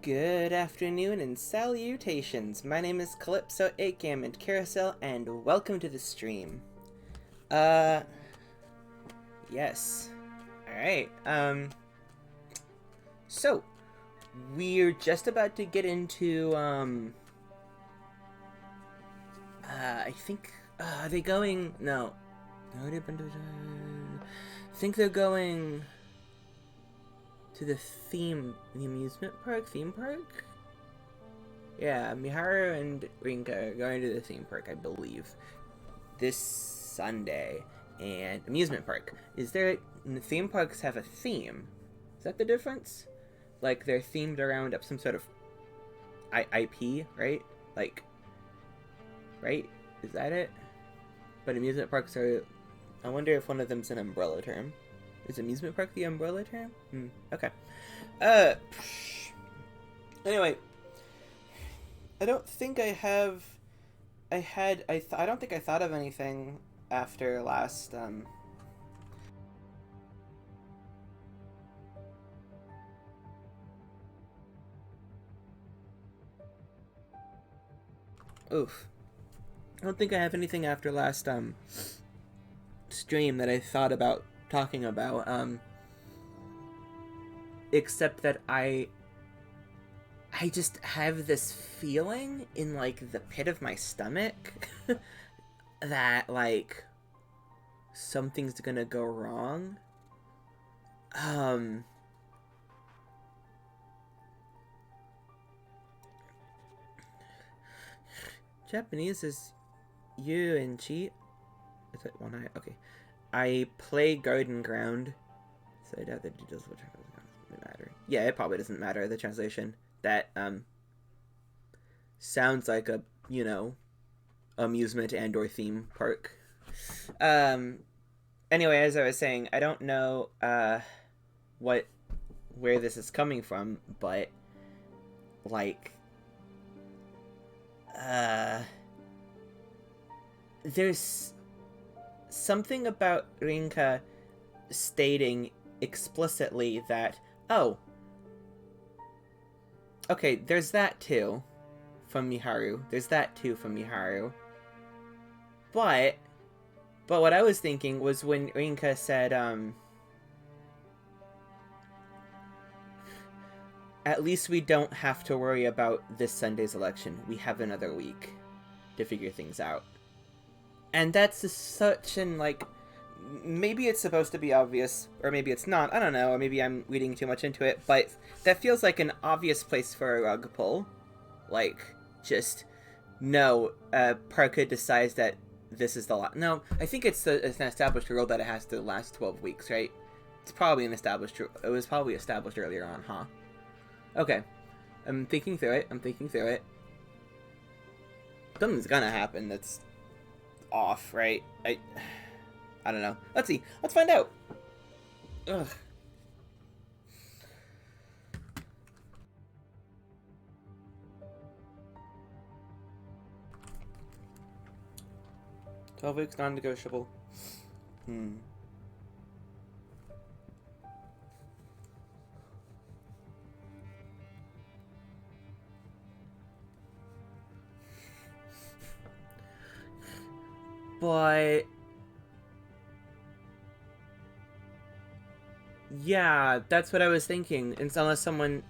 Good afternoon and salutations. My name is Calypso, Akam, and Carousel, and welcome to the stream. Yes. Alright, so, we're just about to get into, I think, are they going, no. I think they're going to the amusement park? Theme park? Yeah, Miharu and Rinka are going to the theme park, I believe, this Sunday. And amusement park. Theme parks have a theme. Is that the difference? Like, they're themed around some sort of IP, right? Like, right? Is that it? But amusement parks are... I wonder if one of them's an umbrella term. Is amusement park the umbrella term? Okay. Anyway, I don't think I don't think I thought of anything after last, Oof. I don't think I have anything after last, stream that I thought about talking about, except that I just have this feeling in, like, the pit of my stomach that, like, something's gonna go wrong. Japanese is you and chi. Is it one eye? Okay. I play Garden Ground. So I doubt that it does matter. Yeah, it probably doesn't matter, the translation. That, sounds like a, amusement and or theme park. Anyway, as I was saying, I don't know, where this is coming from, but, like, there's something about Rinka stating explicitly that, oh, okay, there's that too from Miharu. But what I was thinking was when Rinka said, at least we don't have to worry about this Sunday's election. We have another week to figure things out. And that's such an, like, maybe it's supposed to be obvious, or maybe it's not, I don't know, or maybe I'm reading too much into it, but that feels like an obvious place for a rug pull. Like, just, no, Parka decides that this is the last. No, I think it's an established rule that it has to last 12 weeks, right? It's probably it was probably established earlier on, huh? Okay. I'm thinking through it. Something's gonna happen that's off, right? I don't know. Let's see. Let's find out. Ugh. "12 weeks non-negotiable." But yeah, that's what I was thinking. And unless someone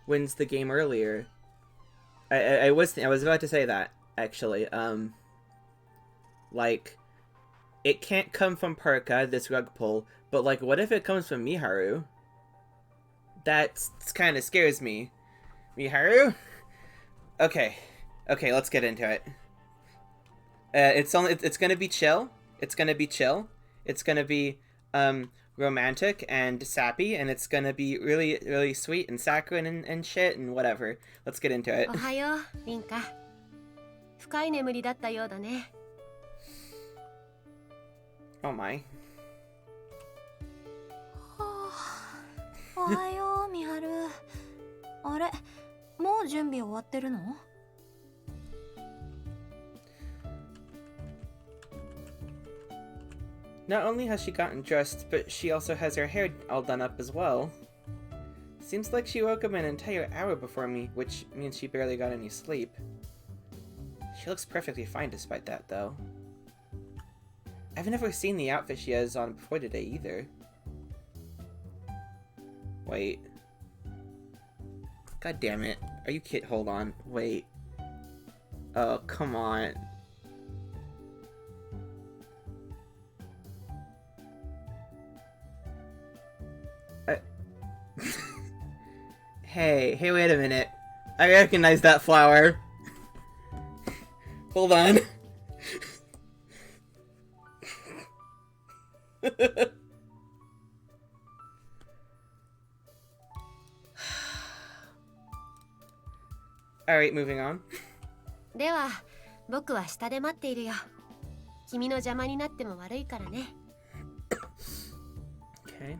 wins the game earlier, I was about to say that actually. Like, it can't come from Parka, this rug pull, but like, what if it comes from Miharu? That kind of scares me. Miharu? Okay, let's get into it. It's gonna be chill. It's gonna be romantic and sappy, and it's gonna be really, really sweet and saccharine and shit and whatever. Let's get into it. おはよう、リンカ。深い眠りだったようだね。Oh my. おはよう、ミハル。あれ、もう準備終わってるの？Not only has she gotten dressed, but she also has her hair all done up as well. Seems like she woke up an entire hour before me, which means she barely got any sleep. She looks perfectly fine despite that, though. I've never seen the outfit she has on before today, either. Wait. God damn it. Are you kidding? Hold on. Wait. Oh, come on. Hey, wait a minute. I recognize that flower. Hold on. Alright, moving on. では、僕は下で待っているよ。君の邪魔になっても悪いからね。Okay.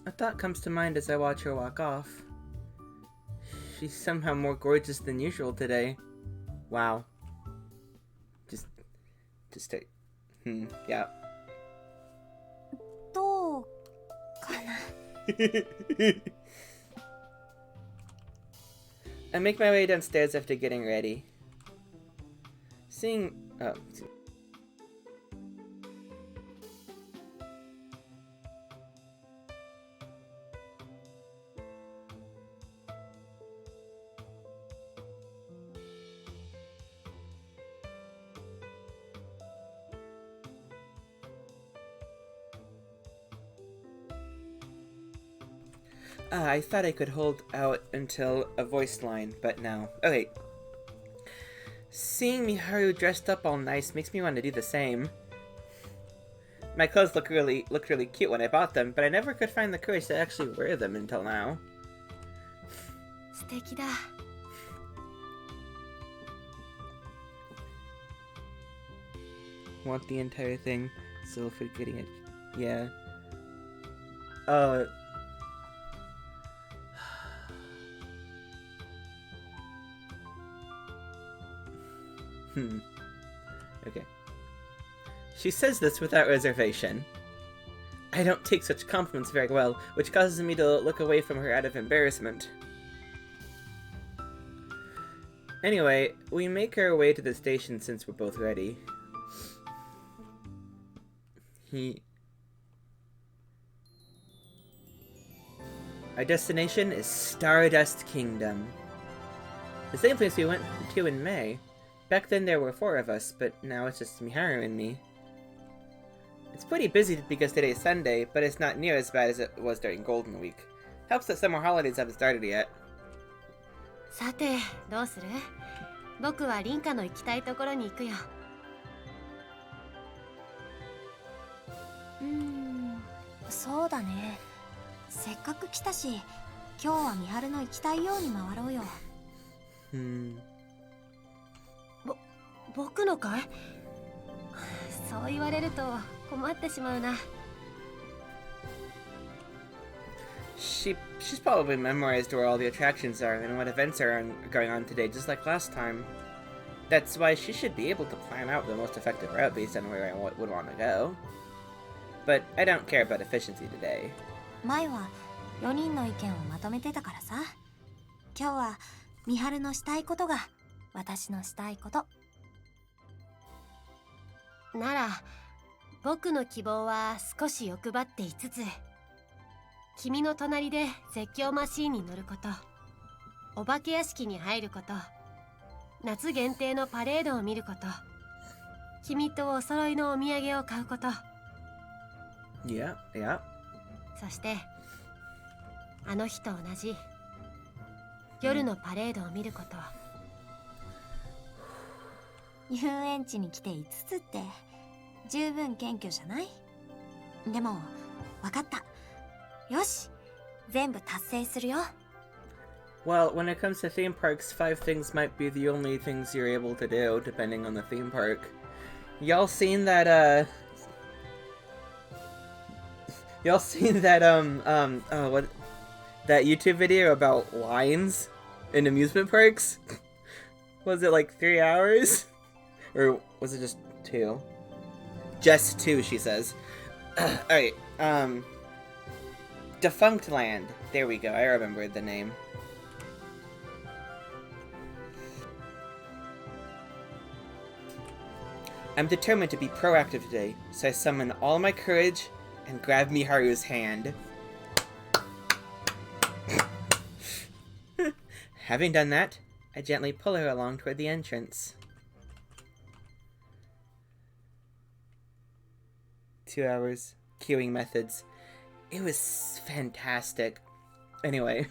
A thought comes to mind as I watch her walk off. She's somehow more gorgeous than usual today. Wow. Just take. Yeah. どうかな。I make my way downstairs after getting ready. Seeing... Oh. I thought I could hold out until a voice line, but no. Okay. Seeing Miharu dressed up all nice makes me want to do the same. My clothes looked really cute when I bought them, but I never could find the courage to actually wear them until now. 素敵だ。Want the entire thing, still forgetting it. Yeah. Okay. She says this without reservation. I don't take such compliments very well, which causes me to look away from her out of embarrassment. Anyway, we make our way to the station since we're both ready. Our destination is Stardust Kingdom. The same place we went to in May. Back then there were 4 of us, but now it's just Miharu and me. It's pretty busy because today's Sunday, but it's not near as bad as it was during Golden Week. Helps that summer holidays haven't started yet. さて、どうする？僕はリンカの行きたいところに行くよ。そうだね。せっかく来たし、今日は美晴の行きたいように回ろうよ。僕のかい？そう言われると困ってしまうな。She's probably memorized where all the attractions are and what events are going on today, just like last time. That's why she should be able to plan out the most effective route based on where I would want to go. But I don't care about efficiency today. 前は4人の意見をまとめてたからさ。今日は美晴のしたいことが私のしたいこと。なら、僕の希望は少し欲張って5つ。君の隣で絶叫マシーンに乗ること、お化け屋敷に入ること、夏限定のパレードを見ること、君とお揃いのお土産を買うこと。Yeah. そして、あの日と同じ夜のパレードを見ること。遊園地に来て5つって十分謙虚じゃない？でも分かった。よし、全部達成するよ。Well, when it comes to theme parks, 5 things might be the only things you're able to do, depending on the theme park. Y'all seen that, that YouTube video about lines in amusement parks? Was it like 3 hours? Or was it just 2? Just 2, she says. Alright, Defunct Land. There we go. I remembered the name. I'm determined to be proactive today, so I summon all my courage and grab Miharu's hand. Having done that, I gently pull her along toward the entrance. 2 hours. Queuing methods. It was fantastic. Anyway.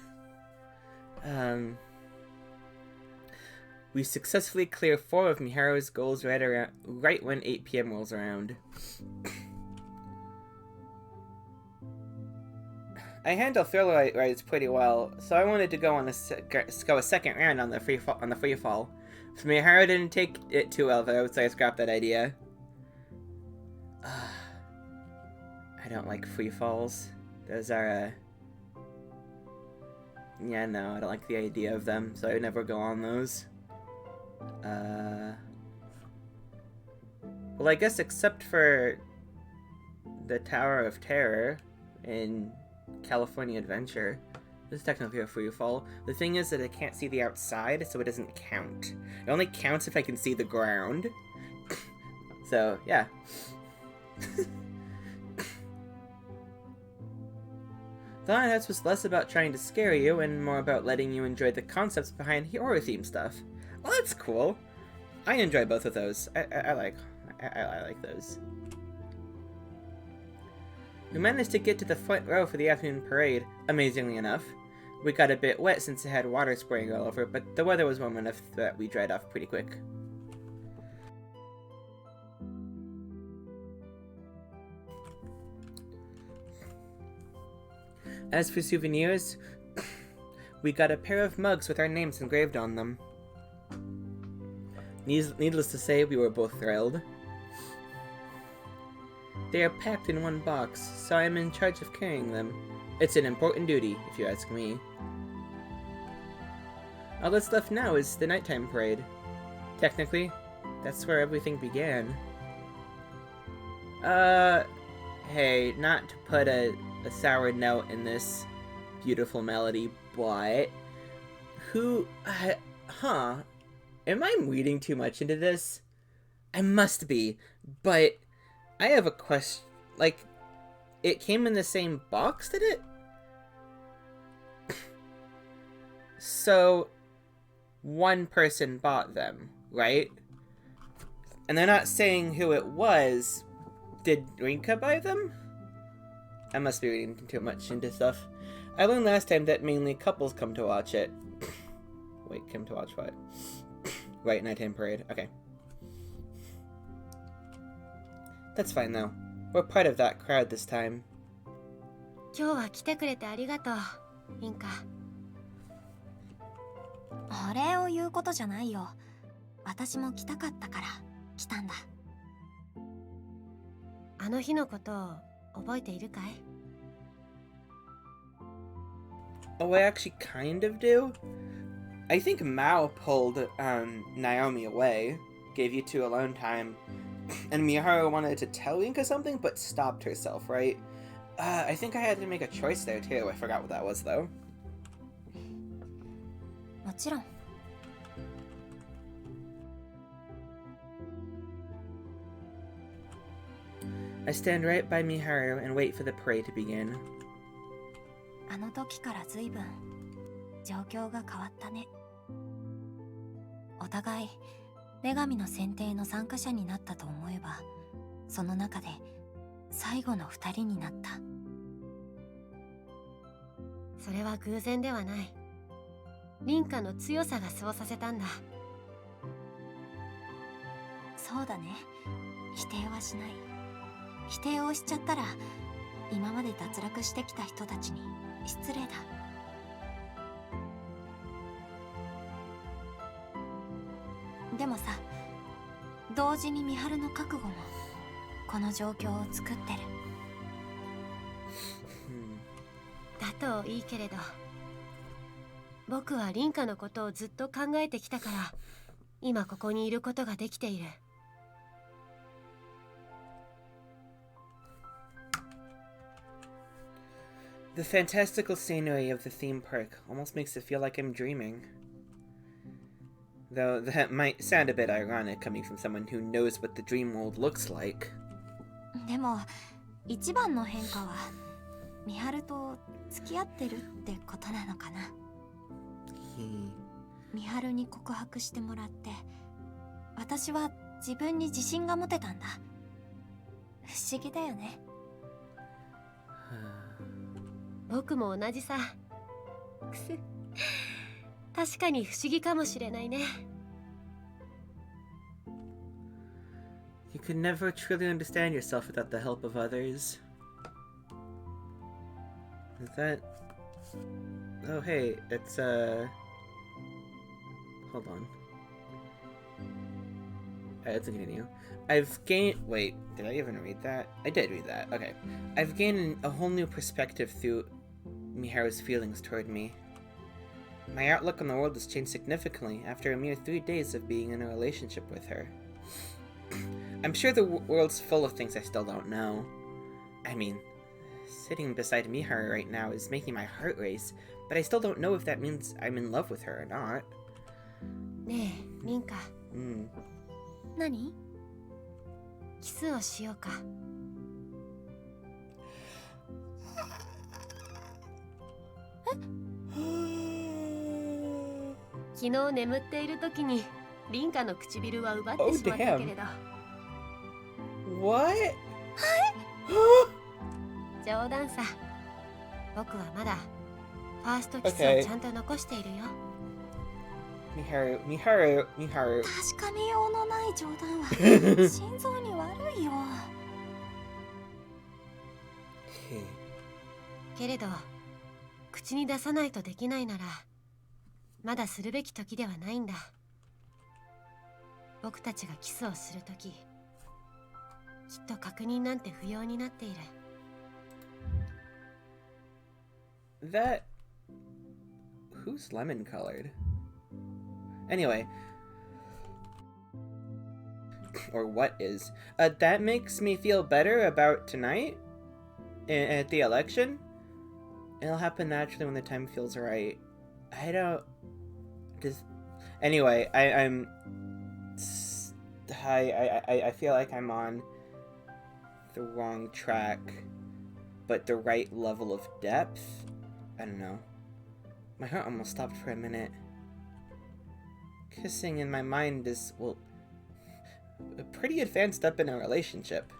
We successfully clear 4 of Miharu's goals right when 8 p.m. rolls around. I handle thrill rides pretty well, so I wanted to go on a second round on the free fall. So Miharu didn't take it too well, though, so I scrapped that idea. I don't like free falls. Those are yeah, no, I don't like the idea of them, so I would never go on those. Well, I guess except for the Tower of Terror in California Adventure. This is technically a free fall. The thing is that I can't see the outside, so it doesn't count. It only counts if I can see the ground. So, yeah. Thought that was less about trying to scare you and more about letting you enjoy the concepts behind horror theme stuff. Well, that's cool. I enjoy both of those. I like those. We managed to get to the front row for the afternoon parade, amazingly enough. We got a bit wet since it had water spraying all over, but the weather was warm enough that we dried off pretty quick. As for souvenirs, we got a pair of mugs with our names engraved on them. Needless to say, we were both thrilled. They are packed in one box, so I am in charge of carrying them. It's an important duty, if you ask me. All that's left now is the nighttime parade. Technically, that's where everything began. Hey, not to put a sour note in this beautiful melody, but am I reading too much into this? I must be, but I have a question. Like, it came in the same box, did it? So, one person bought them, right? And they're not saying who it was. Did Rinka buy them? I must be reading too much into stuff. I learned last time that mainly couples come to watch it. Wait, come to watch what? Right, nighttime parade. Okay. That's fine, though. We're part of that crowd this time. 今日は来てくれてありがとう、リンカ。お礼を言うことじゃないよ。私も来たかったから来たんだ。あの日のことを覚えているかい? Oh, I actually kind of do. I think Mao pulled Naomi away, gave you two alone time, and Miharu wanted to tell Rinka something, but stopped herself, right? I think I had to make a choice there too. I forgot what that was, though. もちろん。I stand right by Miharu and wait for the parade to begin. あの時からずいぶん状況が変わったね。お互い女神の選定の参加者になったと思えば、その中で最後の二人になった。それは偶然ではない。リンカの強さがそうさせたんだ。そうだね。否定はしない。否定をしちゃったら今まで脱落してきた人たちに失礼だ。でもさ、同時に美晴の覚悟もこの状況を作ってる。だといいけれど、僕はリンカのことをずっと考えてきたから今ここにいることができている。The fantastical scenery of the theme park almost makes it feel like I'm dreaming. Though that might sound a bit ironic coming from someone who knows what the dream world looks like. でも一番の変化はミハルと付き合ってるってことなのかな。ミハルに告白してもらって私は自分に自信が持てたんだ。不思議だよね。僕も同じさ。くす。確かに不思議かもしれないね。You could never truly understand yourself without the help of others. Is that... Oh, hey, it's, Hold on. Alright, let's continue. I've gained... Wait, did I even read that? I did read that. Okay. I've gained a whole new perspective through Miharu's feelings toward me. My outlook on the world has changed significantly after a mere 3 days of being in a relationship with her. I'm sure the world's full of things I still don't know. I mean, sitting beside Miharu right now is making my heart race, but I still don't know if that means I'm in love with her or not. ねえ、リンカ。何？キスをしようか。昨日眠っている時にリンカの唇は奪ってしまったけれど。What? 冗談さ。僕はまだファーストキスをちゃんと残しているよ。Miharu. 確かめようのない冗談は心臓に悪いよ。けれど口に出さないとできないならまだするべき時ではないんだ。僕たちがキスをする時きっと確認なんて不要になっている。That... Who's lemon colored? Anyway. Or what is. That makes me feel better about tonight? At the election? It'll happen naturally when the time feels right. I don't... Just... Anyway, I feel like I'm on the wrong track, but the right level of depth? I don't know. My heart almost stopped for a minute. Kissing in my mind is, well, a pretty advanced step in a relationship.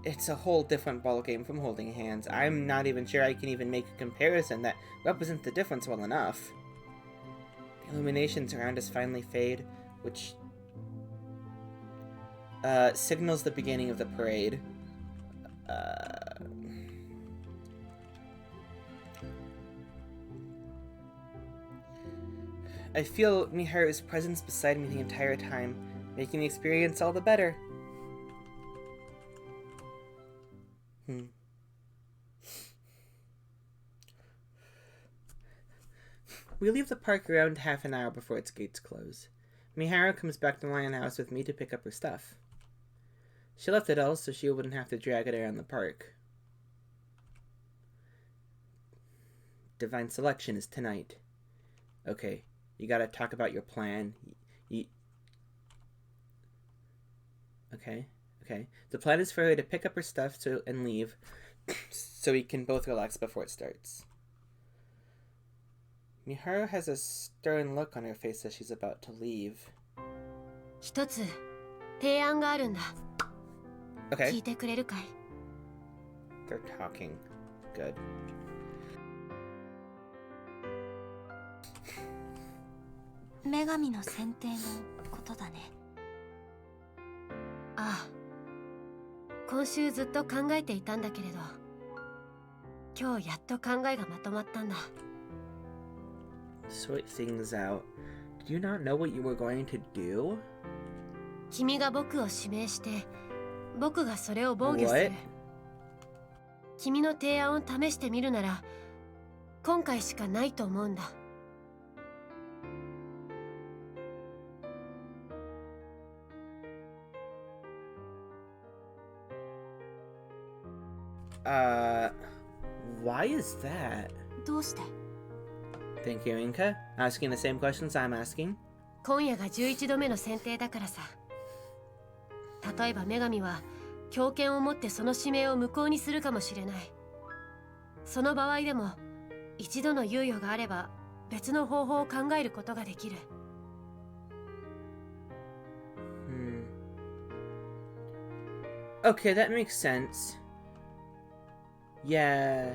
It's a whole different ballgame from holding hands. I'm not even sure I can even make a comparison that represents the difference well enough. The illuminations around us finally fade, which signals the beginning of the parade. I feel Miharu's presence beside me the entire time, making the experience all the better. We leave the park around half an hour before its gates close. Miharu comes back to the Lion House with me to pick up her stuff. She left it all so she wouldn't have to drag it around the park. Divine Selection is tonight. Okay, you gotta talk about your plan. Okay. The plan is for her to pick up her stuff and leave, so we can both relax before it starts. Miharu has a stern look on her face as she's about to leave. 一つ提案があるんだ。Okay. 聞いてくれるかい？ They're talking. Good. 女神の選定のことだね。ああ、今週ずっと考えていたんだけれど、今日やっと考えがまとまったんだ。Sort things out. Did you not know what you were going to do? 君が僕を指名して、僕がそれを防御する。君の提案を試してみるなら、今回しかないと思うんだ。Why is that? どうして？ Thank you, Rinka. Asking the same questions I'm asking. 今夜が11度目の選定だからさ。例えば女神は強権を持ってその指名を無効にするかもしれない。その場合でも一度の猶予があれば別の方法を考えることができる。Okay, that makes sense. Yeah.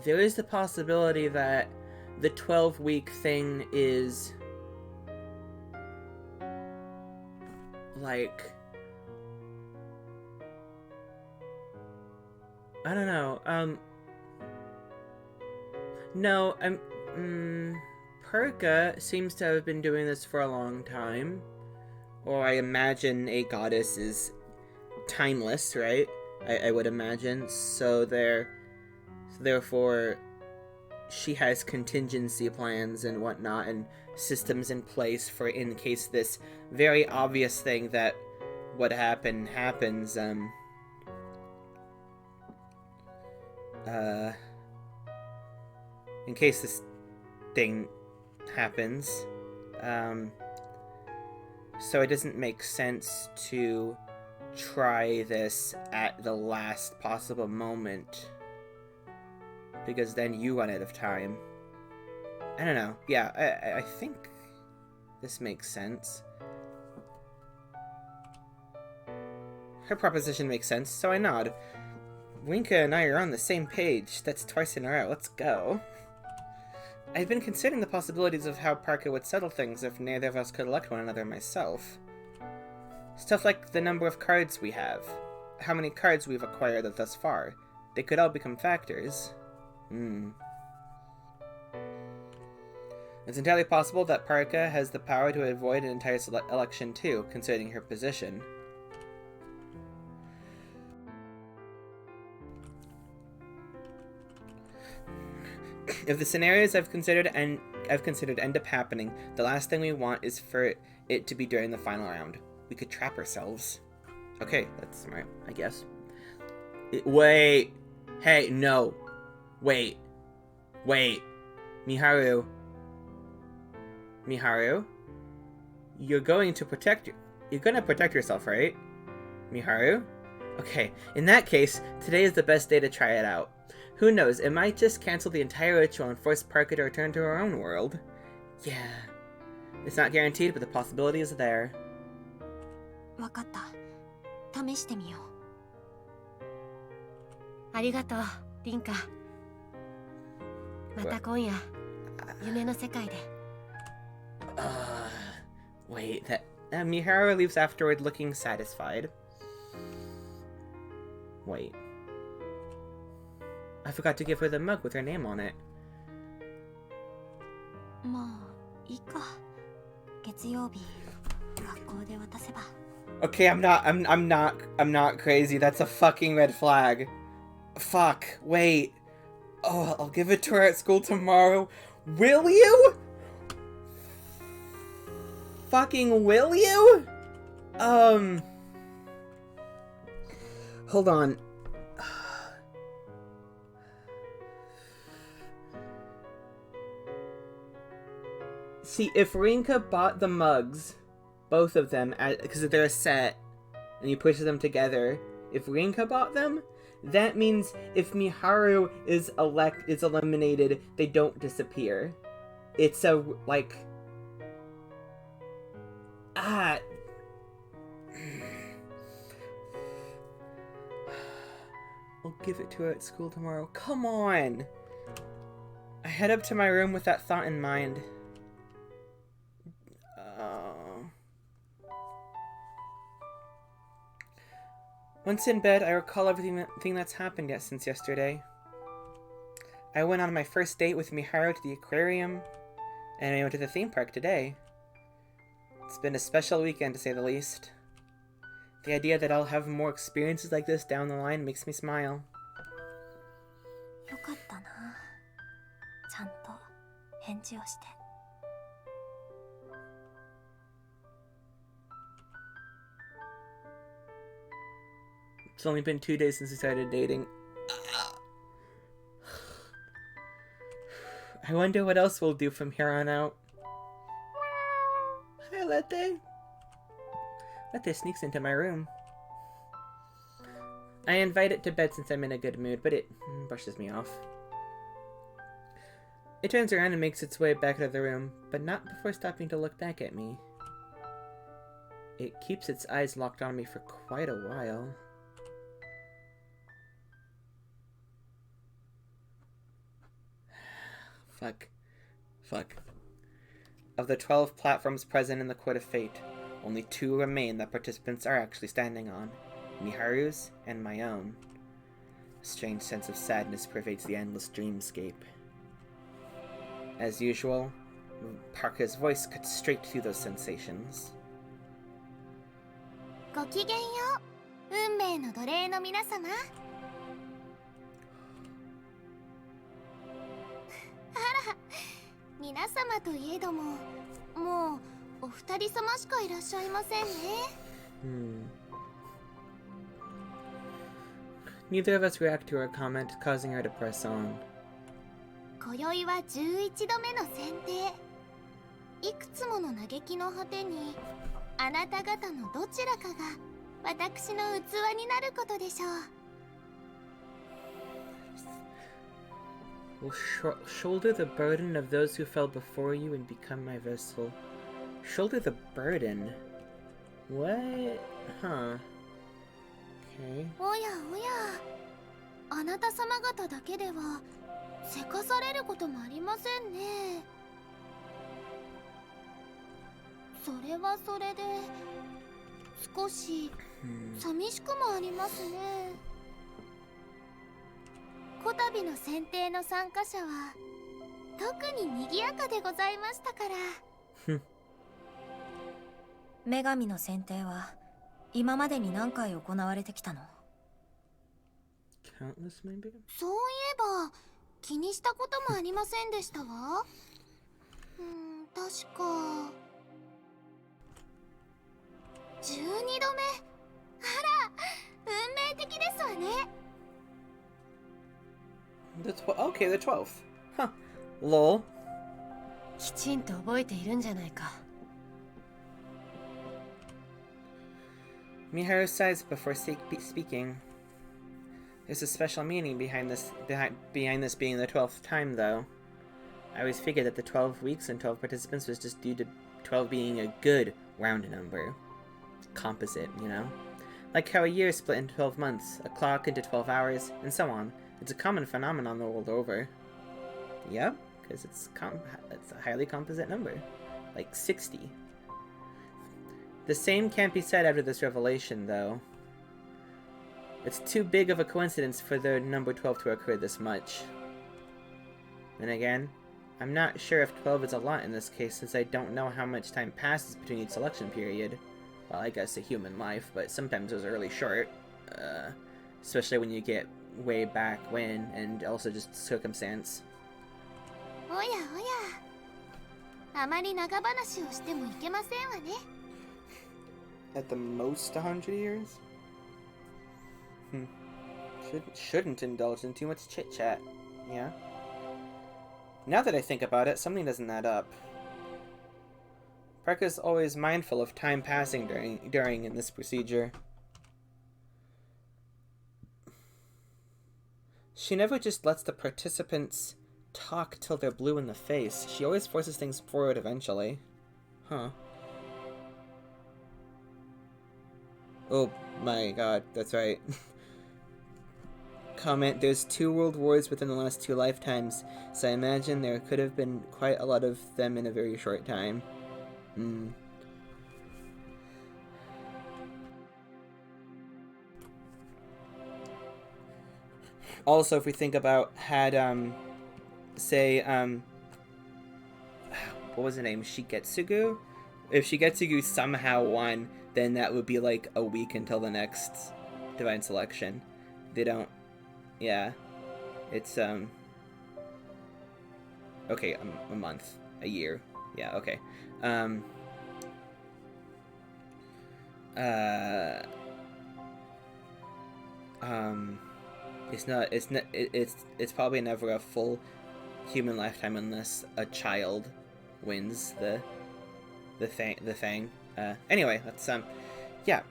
There is the possibility that the 12-week thing is like, I don't know. No, Perka seems to have been doing this for a long time. Or I imagine a goddess is timeless, right? I would imagine. So therefore, she has contingency plans and whatnot and systems in place for in case this very obvious thing that would happen happens. In case this thing happens, so it doesn't make sense to try this at the last possible moment, because then you run out of time. I don't know. Yeah, I think this makes sense. Her proposition makes sense, so I nod. Rinka and I are on the same page. That's twice in a row. Let's go. I've been considering the possibilities of how Parker would settle things if neither of us could elect one another myself. Stuff like the number of cards we have, how many cards we've acquired thus far. They could all become factors. It's entirely possible that Parka has the power to avoid an entire election too, considering her position. If the scenarios I've considered end up happening, the last thing we want is for it to be during the final round. We could trap ourselves. Okay, that's smart, I guess. Wait. Hey, no. Wait. Miharu. You're gonna protect yourself, right? Miharu? Okay, in that case, today is the best day to try it out. Who knows, it might just cancel the entire ritual and force Parker to return to her own world. Yeah. It's not guaranteed, but the possibility is there. わかった。試してみよう。ありがとう、リンカ。また今夜、夢の世界で。Wait, Miharu leaves afterward looking satisfied. Wait. I forgot to give her the mug with her name on it. まあ、いいか。月曜日、学校で渡せば。Okay, I'm not crazy. That's a fucking red flag. Fuck, wait. Oh, I'll give it to her at school tomorrow. Will you? Fucking will you? Hold on. See, if Rinka bought the mugs, both of them, because they're a set, and you push them together, if Rinka bought them, that means if Miharu is eliminated, they don't disappear. It's a, like... I'll give it to her at school tomorrow. Come on! I head up to my room with that thought in mind. Once in bed, I recall everything that's happened since yesterday. I went on my first date with Miharu to the aquarium, and I went to the theme park today. It's been a special weekend, to say the least. The idea that I'll have more experiences like this down the line makes me smile. よかったな。ちゃんと返事をして。It's only been 2 days since we started dating. I wonder what else we'll do from here on out. Hi, Lethe. Lethe sneaks into my room. I invite it to bed since I'm in a good mood, but it brushes me off. It turns around and makes its way back to the room, but not before stopping to look back at me. It keeps its eyes locked on me for quite a while. Fuck. Of the 12 platforms present in the Court of Fate, only 2 remain that participants are actually standing on. Miharu's and my own. A strange sense of sadness pervades the endless dreamscape. As usual, Parker's voice cuts straight through those sensations. ごきげんよう、運命の奴隷の皆様。あら、皆様といえども、もうお二人様しかいらっしゃいませんね。Neither of us react to her comment, causing her to press on. 今宵は11度目の選定。いくつもの嘆きの果てに、あなた方のどちらかが私の器になることでしょう。Will shoulder the burden of those who fell before you and become my vessel. Shoulder the burden? What? Huh. Okay. おやおや、あなた様方だけではせかされることもありませんね。それはそれで少し寂しくもありますね。こたびの選定の参加者は特に賑やかでございましたから。女神の選定は今までに何回行われてきたの？ Countless, maybe? そういえば気にしたこともありませんでしたわ。確か12度目。あら、運命的ですわね。Okay, the 12th. Huh. Lol. きちんと覚えているんじゃないか。Miharu sighs before speaking. There's a special meaning behind this being the 12th time, though. I always figured that the 12 weeks and 12 participants was just due to 12 being a good round number. Composite, you know? Like how a year is split into 12 months, a clock into 12 hours, and so on. It's a common phenomenon the world over. Yep, because it's a highly composite number. Like 60. The same can't be said after this revelation, though. It's too big of a coincidence for the number 12 to occur this much. Then again, I'm not sure if 12 is a lot in this case, since I don't know how much time passes between each selection period. Well, I guess a human life, but sometimes those are really short. Especially when you get way back when, and also just circumstance. おやおや、あまり長話をしてもいけませんわね。At the most 100 years? Shouldn't indulge in too much chit-chat, yeah? Now that I think about it, something doesn't add up. Parker's always mindful of time passing during in this procedure. She never just lets the participants talk till they're blue in the face. She always forces things forward eventually. Huh. Oh my god, that's right. Comment, there's 2 world wars within the last 2 lifetimes, so I imagine there could have been quite a lot of them in a very short time. Also, if we think about had, say, what was her name? Shigetsugu? If Shigetsugu somehow won, then that would be like a week until the next Divine Selection. They don't, yeah. It's, okay, a month, a year. Yeah, okay. It's probably never a full human lifetime unless a child wins the thing. Anyway, let's yeah.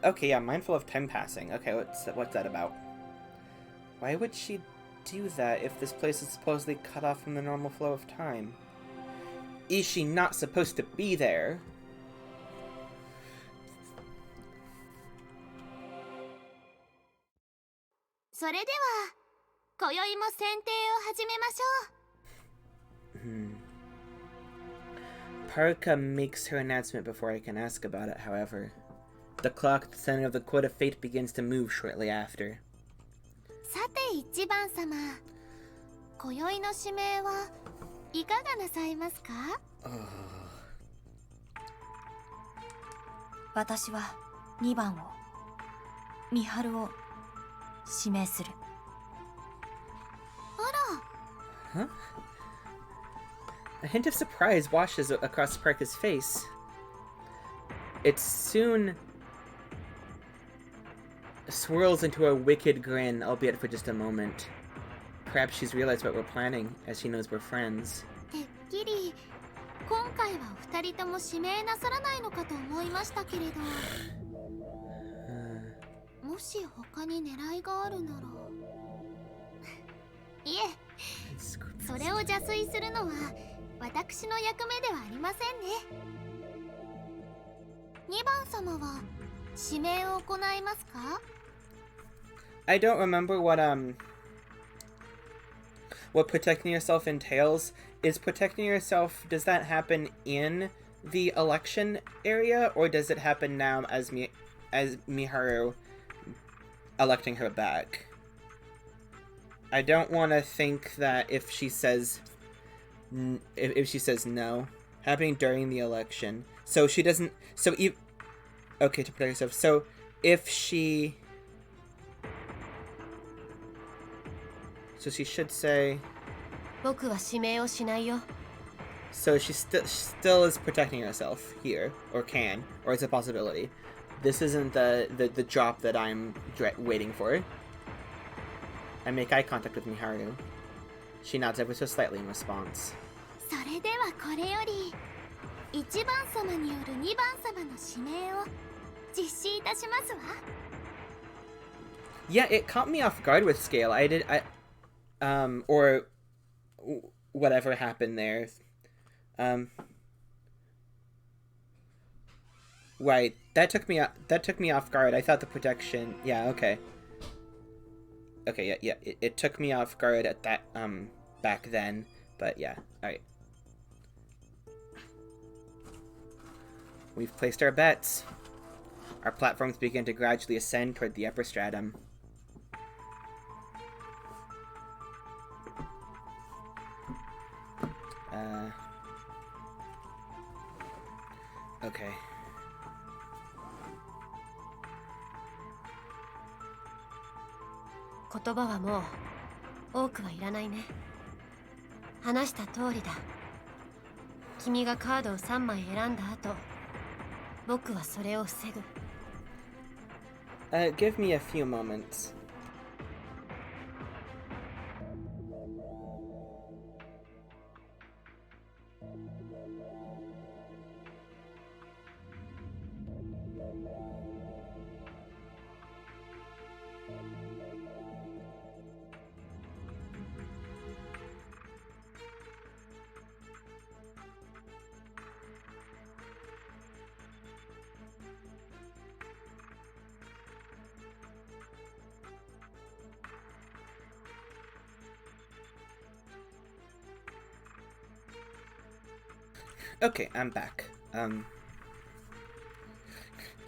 Okay, yeah, mindful of time passing. Okay, what's that about? Why would she do that if this place is supposedly cut off from the normal flow of time? Is she not supposed to be there? それでは今宵も剪定を始めましょう。Parka makes her announcement before I can ask about it, however. The clock at the center of the Quote of Fate begins to move shortly after. さて一番様、今宵の指名はいかがなさいますか？私は2番を、ミハルを指名する。あら。Huh? A hint of surprise washes across Parka's face. It soon swirls into a wicked grin, albeit for just a moment. Perhaps she's realized what we're planning, as she knows we're friends. てっきり今回はお二人とも指名なさらないのかと思いましたけれど、もし他に狙いがあるならいえ、それを邪推するのは私の役目ではありませんね。2番様は指名を行いますか？ I don't remember what protecting yourself entails. Is protecting yourself, does that happen in the election area, or does it happen now as Miharu electing her back? I don't want to think that if she says no, happening during the election. So she doesn't. Okay, to protect herself. So if she. So she should say. 僕は指名をしないよ。 So she still is protecting herself here, or can, or it's a possibility. This isn't the drop that I'm waiting for. I make eye contact with Miharu. She nods ever so slightly in response. それではこれより1番様による2番様の指名を実施いたしますわ。 Yeah, it caught me off guard with Scale. Or whatever happened there. Right, that took me off guard. I thought the protection. Yeah, okay. Okay, yeah. It took me off guard at that back then, but yeah. All right. We've placed our bets. Our platforms begin to gradually ascend toward the upper stratum. Okay. 言葉はもう多くはいらないね。話した通りだ。君がカードを3枚選んだ後、僕はそれを防ぐ。Give me a few moments. Okay, I'm back.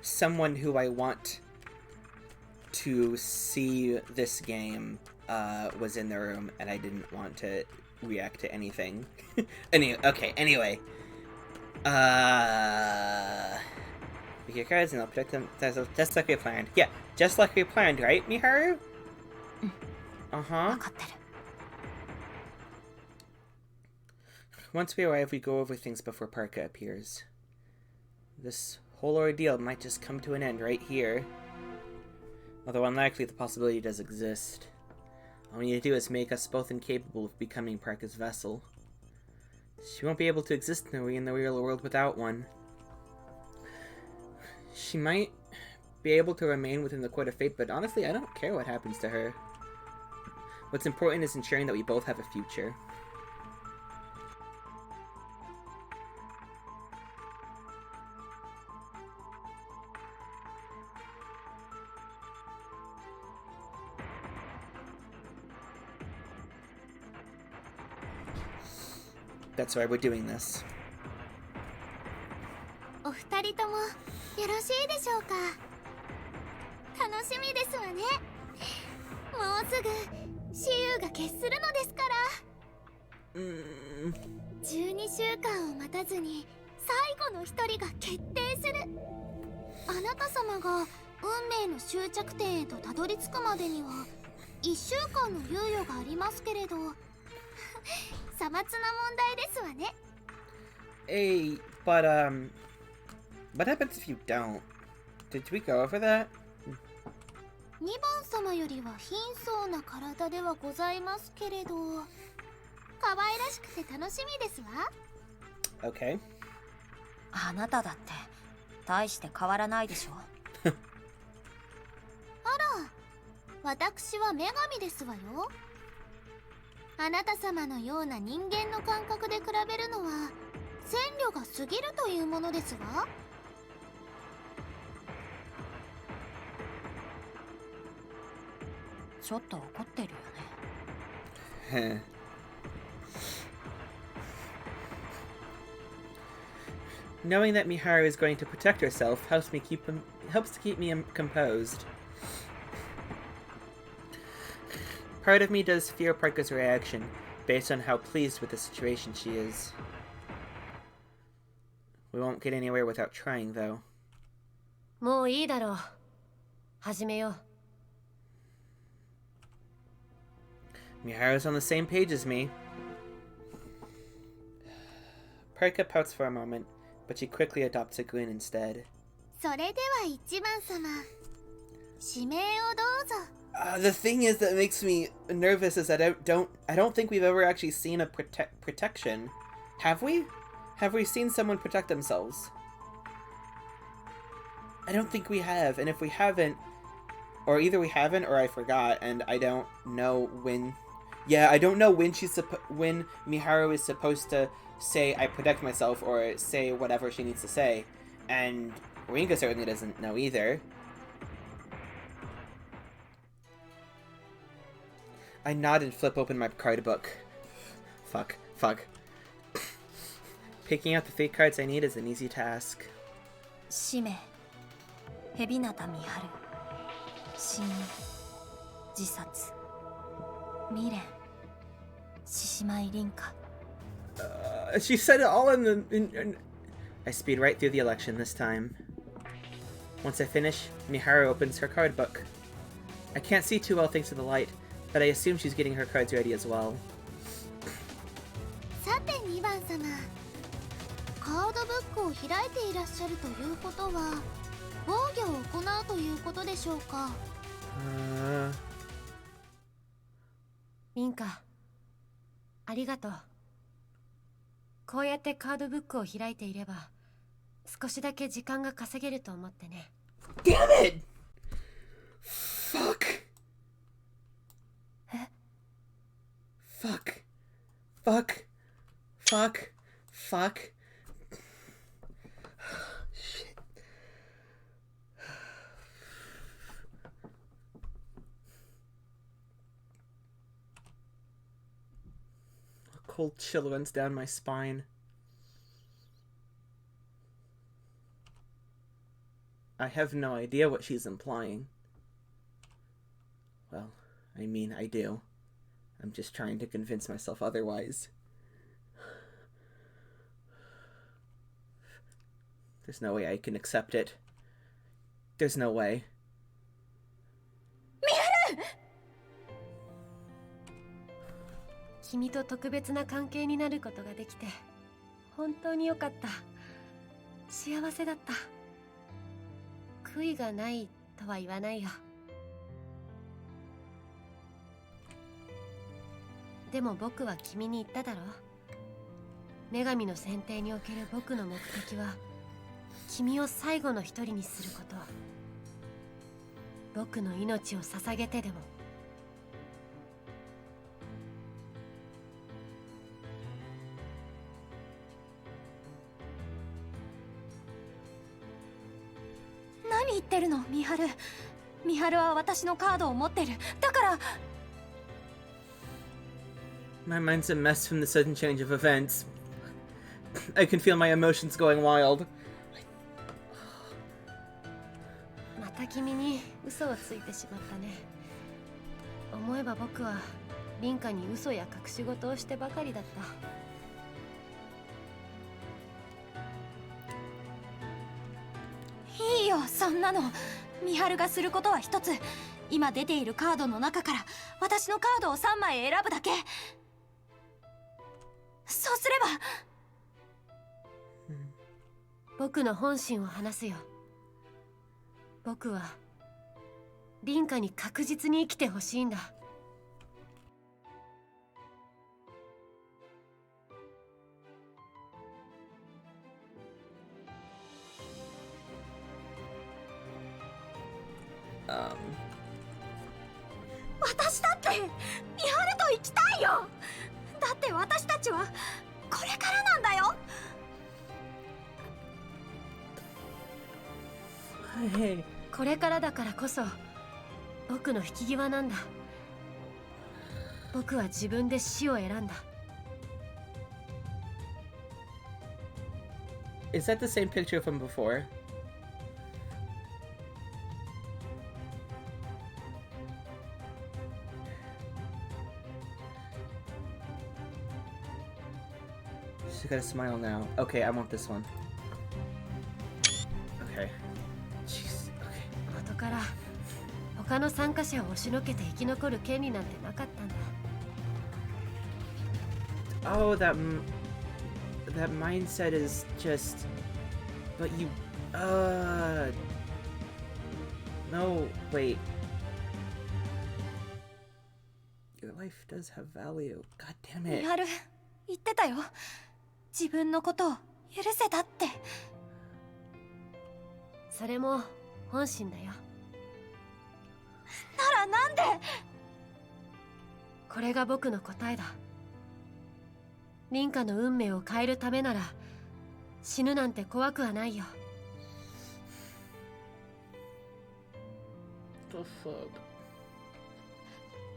Someone who I want to see this game was in the room, and I didn't want to react to anything. Anyway. Pick your cards and I'll protect them just like we planned. Yeah, just like we planned, right, Miharu? Uh-huh. 分かってる。 Once we arrive, we go over things before Parka appears. This whole ordeal might just come to an end right here. Although unlikely, the possibility does exist. All we need to do is make us both incapable of becoming Parka's vessel. She won't be able to exist in the real world without one. She might be able to remain within the Court of Fate, but honestly, I don't care what happens to her. What's important is ensuring that we both have a future. That's why we're doing this. お二人ともよろしいでしょうか。楽しみですわね。もうすぐ雌雄が決するのですから。12週間を待たずに最後の一人が決定する。あなた様が運命の終着点へとたどり着くまでには1週間の猶予がありますけれどさまつな問題ですわね。Hey, but what happens if you don't? Did we go over that? 2番様よりは貧相な体ではございますけれど可愛らしくて楽しみですわ。 Okay. あなただって大して変わらないでしょ。あら、私は女神ですわよ。あなた様のような人間の感覚で比べるのは戦慮が過ぎるというものですわ。ちょっと怒ってるよね。Knowing that Miharu is going to protect herself helps to keep me composed. Part of me does fear Parka's reaction, based on how pleased with the situation she is. We won't get anywhere without trying, though. もういいだろう。始めよう。Miharu's on the same page as me. Parka pouts for a moment, but she quickly adopts a grin instead. それでは一番様、指名をどうぞ。The thing is that makes me nervous is that I don't think we've ever actually seen a protection. Have we? Have we seen someone protect themselves? I don't think we have, and if we haven't, or either we haven't or I forgot, and I don't know when. Yeah, I don't know when when Miharu is supposed to say I protect myself or say whatever she needs to say, and Rinka certainly doesn't know either. I nod and flip open my card book. Fuck. Picking out the fate cards I need is an easy task. 使命、蛇名田美春、死因、自殺、未練、獅子舞凛花。She said it all in I speed right through the election this time. Once I finish, Miharu opens her card book. I can't see too well thanks to the light, but I assume she's getting her cards ready as well. さて2番様、カードブックを開いていらっしゃるということは防御を行うということでしょうか。凛花、ありがとう。こうやってカードブックを開いていれば少しだけ時間が稼げると思ってね。 Damn it! Fuck! え？ Fuck. Shit. A cold chill runs down my spine. I have no idea what she's implying. Well, I mean, I do. I'm just trying to convince myself otherwise. There's no way I can accept it. There's no way. Miharu! 君と特別な関係になることができて本当に良かった。幸せだった。悔いがないとは言わないよ。でも僕は君に言っただろ。女神の選定における僕の目的は君を最後の一人にすること。僕の命を捧げてでも。何言ってるの、ミハル。ミハルは私のカードを持ってる。だから。 My mind's a mess from the sudden change of events. I can feel my emotions going wild. また君に嘘をついてしまったね。思えば僕はリンカに嘘や隠し事をしてばかりだった。いいよ、そんなの。ミハルがすることは一つ。今出ているカードの中から私のカードを3枚選ぶだけ。そうすれば。僕の本心を話すよ。僕はリンカに確実に生きてほしいんだ。私だってミハルと生きたいよ。だって私たちはこれからなんだよ。Hey. これからだからこそ僕の引き際なんだ。僕は自分で死を選んだ。 Is that the same picture from before? She's got a smile now. Okay, I want this one. Okay. Jeez. Okay. 元から他の参加者を押しのけて生き残る権利なんてなかったんだ。 Oh, that mindset is just. But you. No, wait. Your life does have value. God damn ミ it. ハル言ってたよ。自分のことを許せたって。それも本心だよ。ならなんで。これが僕の答えだ。リンカの運命を変えるためなら死ぬなんて怖くはないよ。The fuck?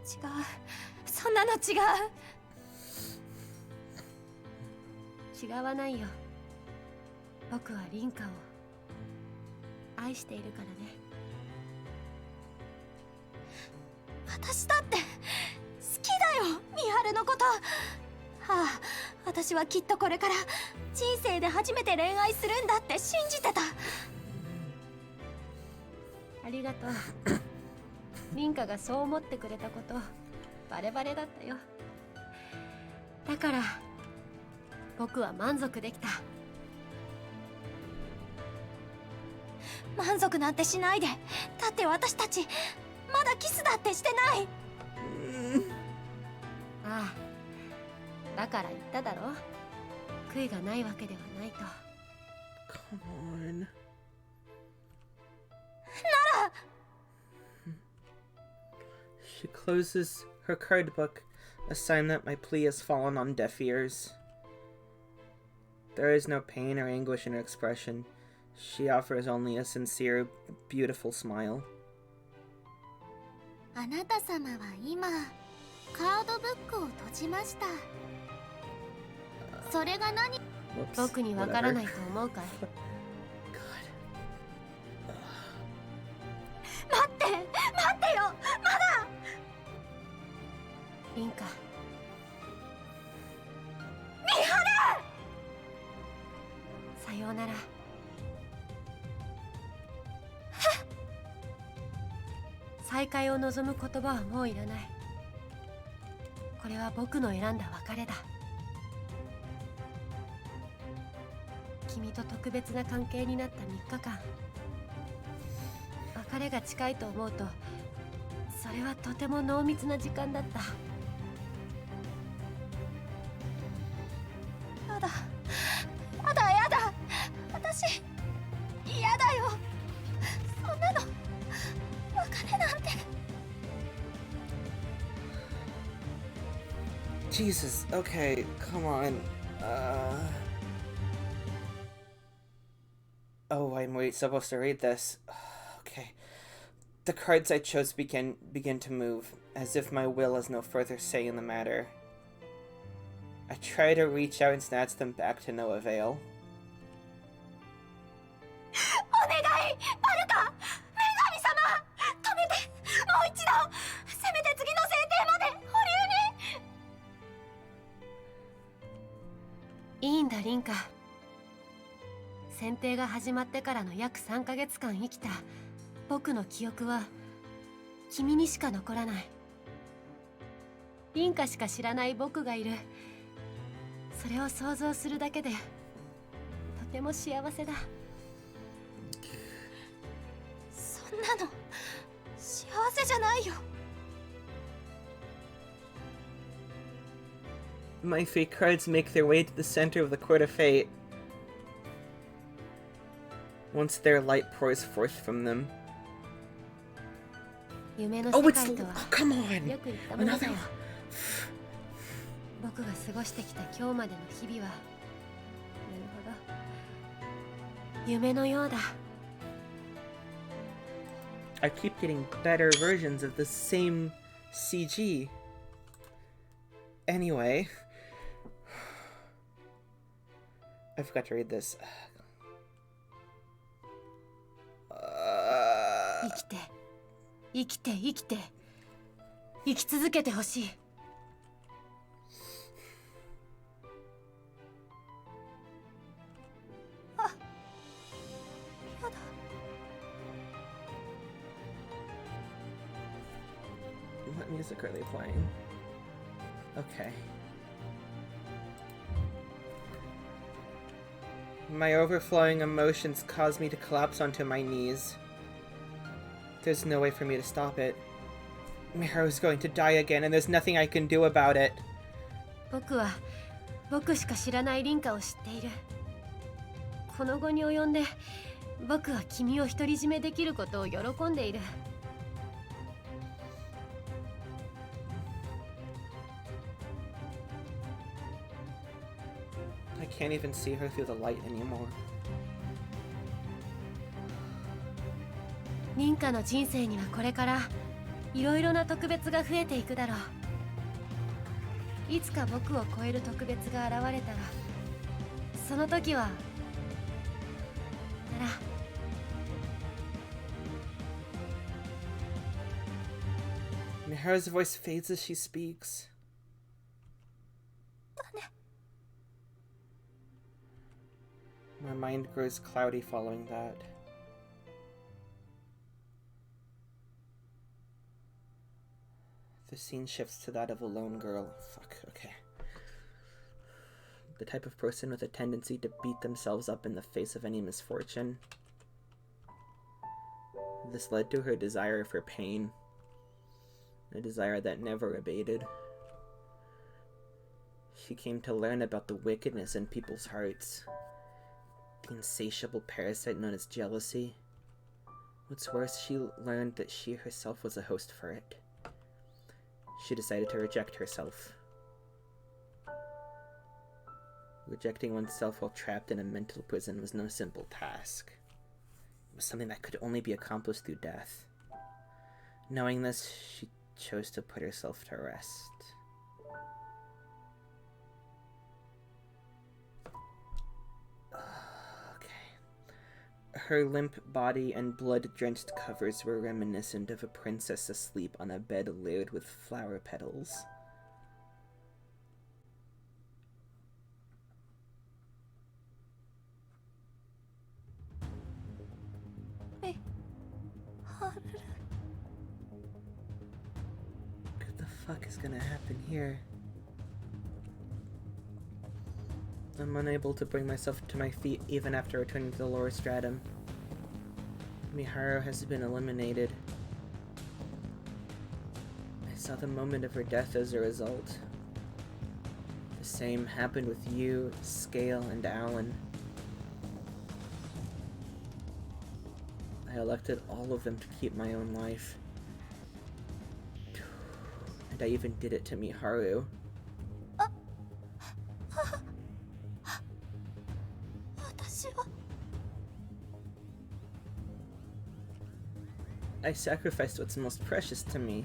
違う、そんなの違う。違わないよ。僕はリンカを愛しているからね。私だって好きだよ、ミハルのこと。はあ、私はきっとこれから人生で初めて恋愛するんだって信じてた。ありがとう。リンカがそう思ってくれたことバレバレだったよ。だから僕は満足できた。満足なんてしないで。だって私たちまだキスだってしてない。ああ、だから言っただろ。悔いがないわけではないと。 Come on. なら She closes her card book, a sign that my plea has fallen on deaf ears. There is no pain or anguish in her expression. She offers only a sincere, beautiful smile. あなた様は今カードブックを閉じました。それが何。 Whoops. 僕にわからない Whatever. と思うかい。 God. 待って待ってよ、まだ。リンカ、ミハル。さようなら。再会を望む言葉はもういらない。これは僕の選んだ別れだ。君と特別な関係になった3日間、別れが近いと思うとそれはとても濃密な時間だった。Jesus, okay, come on. Oh, I'm supposed to read this. Okay. The cards I chose begin to move, as if my will has no further say in the matter. I try to reach out and snatch them back to no avail. お願いバルカ、女神様止めて、もう一度せめて次の制定まで保留に。いいんだリンカ。選定が始まってからの約3ヶ月間生きた僕の記憶は君にしか残らない。リンカしか知らない僕がいる。それを想像するだけでとても幸せだ。そんなの幸せじゃないよ。My fate cards make their way to the center of the Court of Fate. Once their light pours forth from them. 夢の Oh, 世 it's... 界とは Oh, come on! よく言ったものだ Another よ。 one. 僕が過ごしてきた今日までの日々は、なるほど、夢のようだ。I keep getting better versions of the same CG. Anyway. I forgot to read this. 生きて、生きて、生きて、生き続けてほしい。あ、やだ。What music are they playing? Okay. My overflowing emotions cause me to collapse onto my knees. There's no way for me to stop it. Miharu's going to die again, and there's nothing I can do about it. 僕は僕しか知らないリンカを知っている。この後に及んで僕は君を独り占めできることを喜んでいる。I can't even see her through the light anymore. リンカの人生にはこれからいろいろな特別が増えていくだろう。いつか僕を超える特別が現れたら、その時はなら Miharu's voice fades as she speaks. My mind grows cloudy following that. The scene shifts to that of a lone girl. Fuck, okay. The type of person with a tendency to beat themselves up in the face of any misfortune. This led to her desire for pain. A desire that never abated. She came to learn about the wickedness in people's hearts. The insatiable parasite known as jealousy. What's worse, she learned that she herself was a host for it. She decided to reject herself. Rejecting oneself while trapped in a mental prison was no simple task. It was something that could only be accomplished through death. Knowing this, she chose to put herself to rest. Her limp body and blood-drenched covers were reminiscent of a princess asleep on a bed layered with flower petals. What the fuck is gonna happen here? I'm unable to bring myself to my feet even after returning to the lower stratum. Miharu has been eliminated. I saw the moment of her death as a result. The same happened with you, Scale, and Alan. I elected all of them to keep my own life. And I even did it to Miharu. 私は I sacrificed what's most precious to me.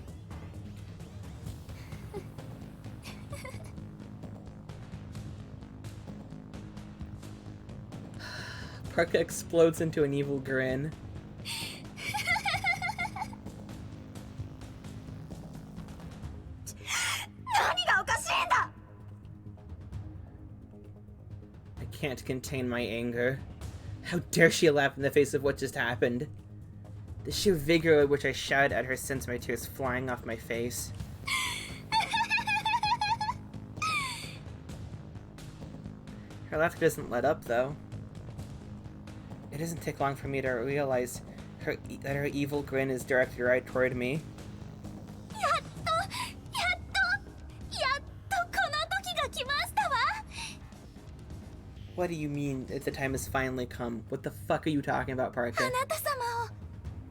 Parka explodes into an evil grin. 何がおかしいんだ I can't contain my anger. How dare she laugh in the face of what just happened? The sheer vigor with which I shouted at her sends my tears flying off my face. Her laughter doesn't let up, though. It doesn't take long for me to realize that her evil grin is directed right toward me. やっとこの時が来ましたわ What do you mean that the time has finally come? What the fuck are you talking about, あ Parka? なた様を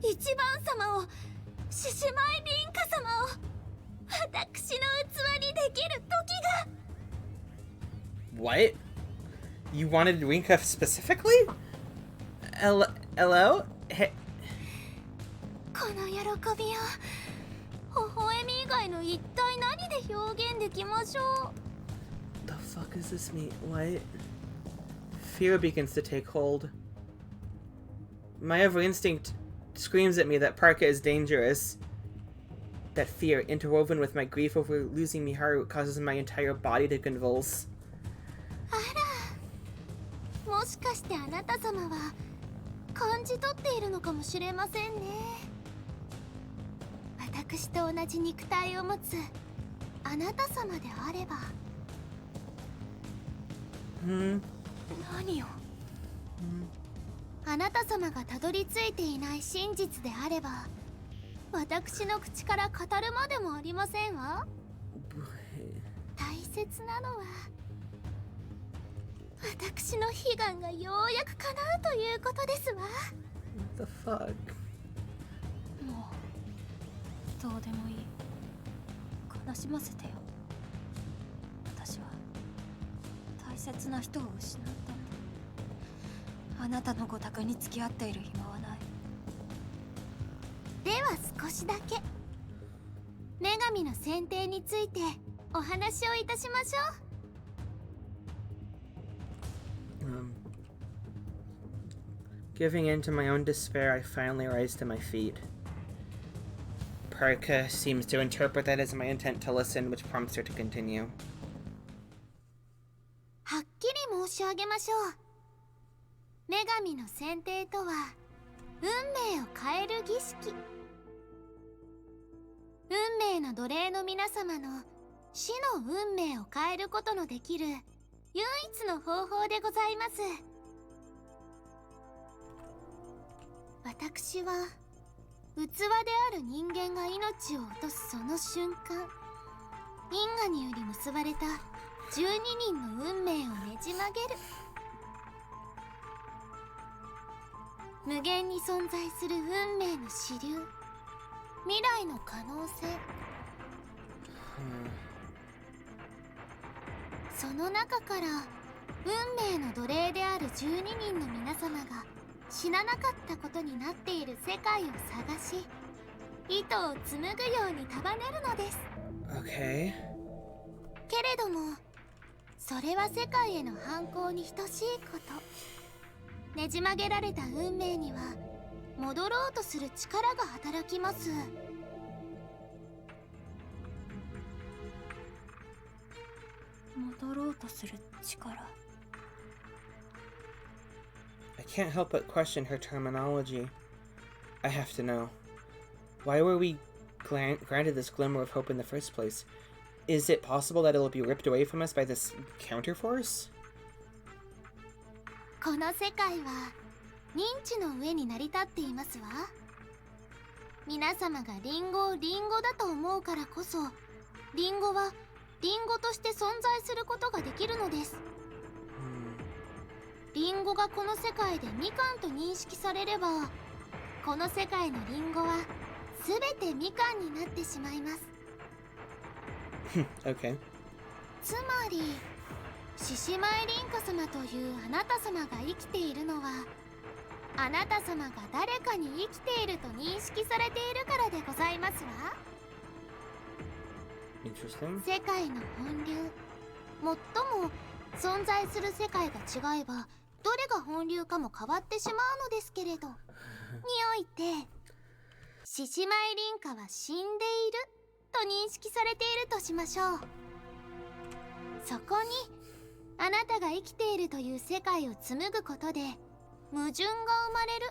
一番様を獅子舞凛花様を私の器にできる時が What? You wanted Rinka specifically? Hello? Hey. この喜びを微笑み以外の一体何で表現できましょう The fuck is this mean? What? Fear begins to take hold. My every instinct screams at me that Parka is dangerous. That fear, interwoven with my grief over losing Miharu, causes my entire body to convulse. あらもしかしてあなた様は感じ取っているのかもしれませんね私と同じ肉体を持つあなた様であれば何よあなた様がたどり着いていない真実であれば私の口から語るまでもありませんわ大切なのは私の悲願がようやく叶うということですわ What the fuck? もうどうでもいい悲しませてよ私は大切な人を失ったんだあなたのご託に付き合っている暇はないでは少しだけ女神の選定についてお話をいたしましょうGiving in to my own despair, I finally rise to my feet. Parka seems to interpret that as my intent to listen, which prompts her to continue. はっきり申し上げましょう女神の選定とは運命を変える儀式運命の奴隷の皆様の死の運命を変えることのできる唯一の方法でございます私は器である人間が命を落とすその瞬間因果により結ばれた12人の運命をねじ曲げる無限に存在する運命の支流未来の可能性その中から運命の奴隷である12人の皆様が死ななかったことになっている世界を探し糸を紡ぐように束ねるのです Okay. けれどもそれは世界への反抗に等しいことねじ曲げられた運命には戻ろうとする力が働きます戻ろうとする力 I can't help but question her terminology. I have to know. Why were we granted this glimmer of hope in the first place? Is it possible that it will be ripped away from us by this counterforce? この世界は認知の上に成り立っていますわ皆様がリンゴをリンゴだと思うからこそリンゴはリンゴとして存在することができるのですリンゴがこの世界でみかんと認識されればこの世界のリンゴは全てみかんになってしまいます Okay. つまり獅子舞凛花様というあなた様が生きているのは、あなた様が誰かに生きていると認識されているからでございますわ。Interesting. 世界の本流、もっとも存在する世界が違えばどれが本流かも変わってしまうのですけれど、において獅子舞凛花は死んでいると認識されているとしましょう。そこにあなたが生きているという世界を紡ぐことで矛盾が生まれる。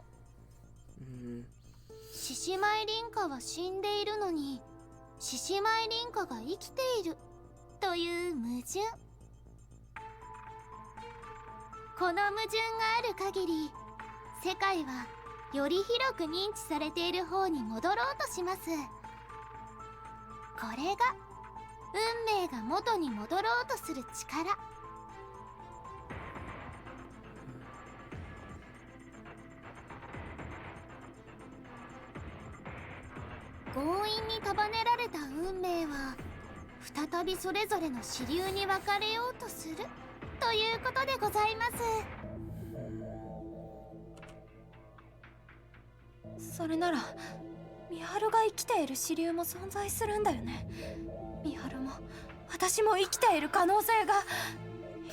獅子舞凛花は死んでいるのに獅子舞凛花が生きているという矛盾。この矛盾がある限り、世界はより広く認知されている方に戻ろうとします。これが運命が元に戻ろうとする力。強引に束ねられた運命は再びそれぞれの支流に分かれようとするということでございます。それならミハルが生きている支流も存在するんだよね。ミハルも私も生きている可能性が、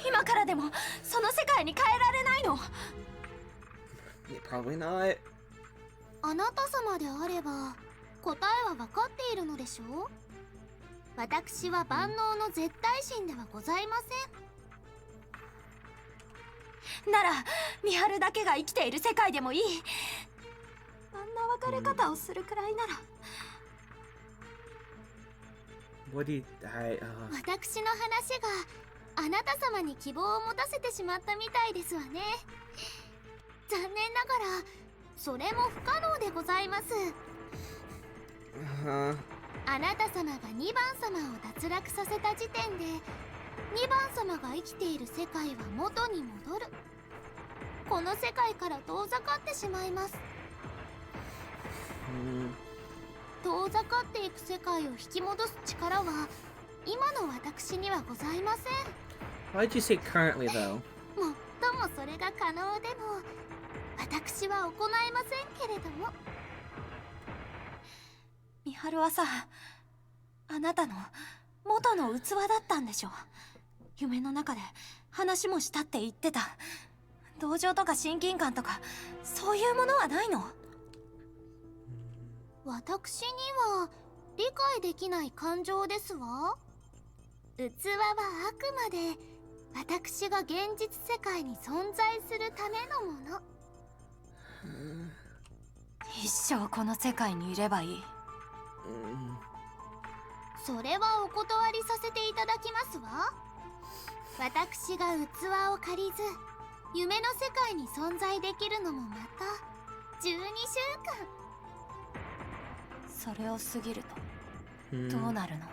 今からでもその世界に変えられないの。 Yeah, probably not. あなた様であれば答えは分かっているのでしょう。私は万能の絶対神ではございません。ならミハルだけが生きている世界でもいい。あんな別れ方をするくらいなら。What do you...私の話があなた様に希望を持たせてしまったみたいですわね。残念ながらそれも不可能でございます。あなた様が2番様を脱落させた時点で2番様が生きている世界は元に戻る。この世界から遠ざかってしまいます。遠ざかっていく世界を引き戻す力は今の私にはございません。 Why'd you say currently, though? もっともそれが可能でも私は行いませんけれども。ミハルはさ、あなたの元の器だったんでしょ。夢の中で話もしたって言ってた。同情とか親近感とかそういうものはないの？私には理解できない感情ですわ。器はあくまで私が現実世界に存在するためのもの。一生この世界にいればいい。それはお断りさせていただきますわ。私が器を借りず夢の世界に存在できるのもまた12週間。それを過ぎるとどうなるの？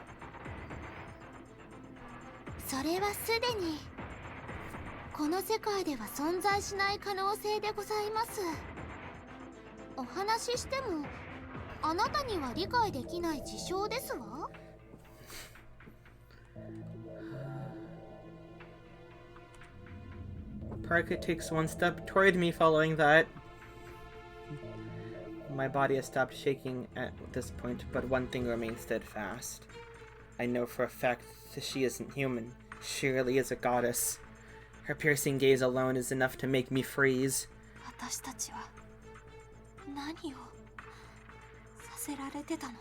それはすでにこの世界では存在しない可能性でございます。お話ししてもあなたには理解できない事象ですわ。Parka takes one step toward me following that. My body has stopped shaking at this point, but one thing remains steadfast. I know for a fact that she isn't human. She really is a goddess. Her piercing gaze alone is enough to make me freeze. 私たちは何をさせられてたの？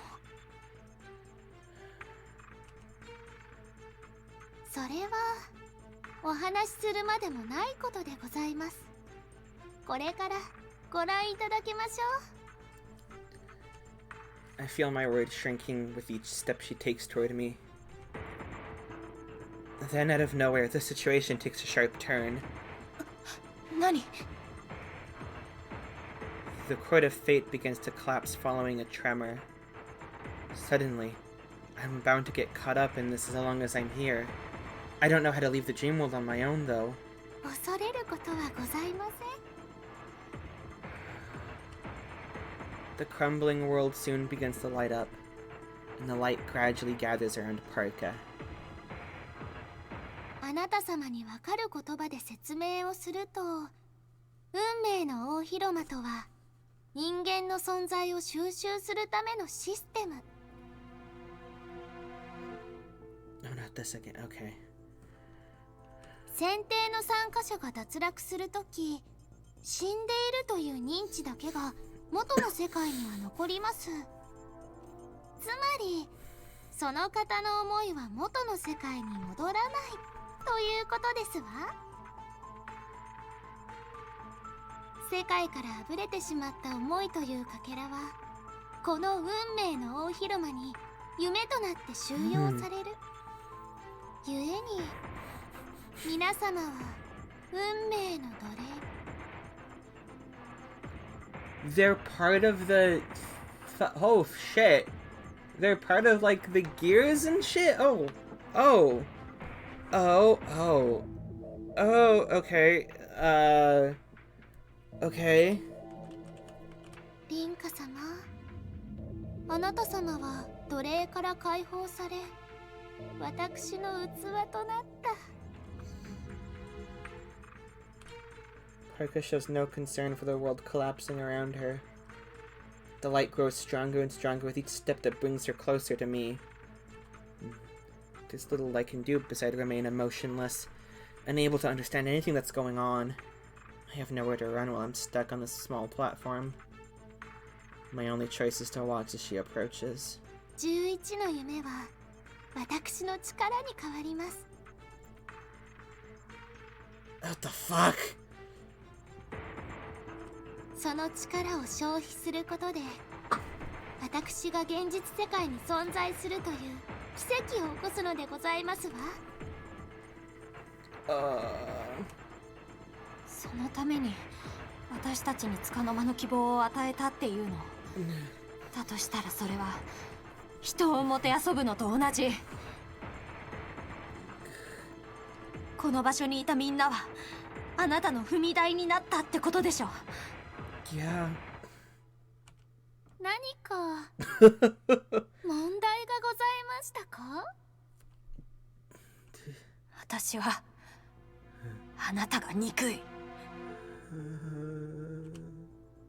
それはお話しするまでもないことでございます。これからご覧いただきましょう。I feel my words shrinking with each step she takes toward me. Then out of nowhere, the situation takes a sharp turn. 何？ The cord of fate begins to collapse following a tremor. Suddenly, I'm bound to get caught up in this as long as I'm here. I don't know how to leave the dream world on my own, though. 恐れることはございません。The crumbling world soon begins to light up, and the light gradually gathers around Parka. ああなた様にわかる言葉で説明をすると、運命の大広間とは人間の存在を収集するためのシステム。 Oh, not this again. Okay. 選定の参加者が脱落するとき、死んでいるという認知だけが元の世界には残ります。つまりその方の思いは元の世界に戻らないということですわ。世界からあぶれてしまった思いというかけらは、この運命の大広間に夢となって収容される。故に皆様は運命の奴隷。 They're part of the... Oh, shit. They're part of, like, the gears and shit? Oh. Oh. Oh. Oh. Oh, okay. Okay. リンカ様、あなた様は奴隷から解放され、私の器となった。 Parka shows no concern for the world collapsing around her. The light grows stronger and stronger with each step that brings her closer to me. There's little I can do besides remain emotionless, unable to understand anything that's going on. I have nowhere to run while I'm stuck on this small platform. My only choice is to watch as she approaches. 11の夢は私の力に変わります。 What the fuck? その力を消費することで、私が現実世界に存在するという奇跡を起こすのでございますわ。そのために私たちに束の間の希望を与えたっていうの。だとしたらそれは人をもてあそぶのと同じ。この場所にいたみんなはあなたの踏み台になったってことでしょ。Yeah. 何か問題がございましたか？私はあなたが憎い。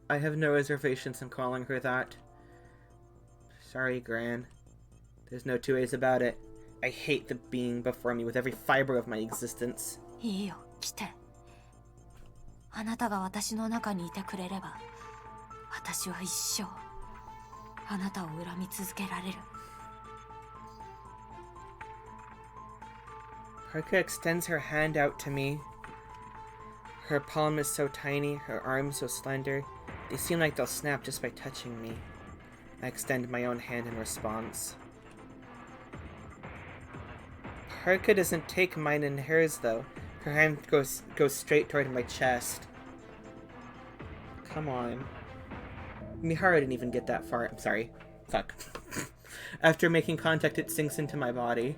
I have no reservations in calling her that. Sorry, Gran. There's no two ways about it. I hate the being before me with every fiber of my existence. いいよ、来て。あなたが私の中にいてくれれば、私は一生あなたを恨み続けられる。Parka extends her hand out to me. Her palm is so tiny, her arms so slender, they seem like they'll snap just by touching me. I extend my own hand in response. Parka doesn't take mine in hers, though. Her hand goes straight toward my chest. Come on. Miharu didn't even get that far. I'm sorry. Fuck. After making contact, it sinks into my body.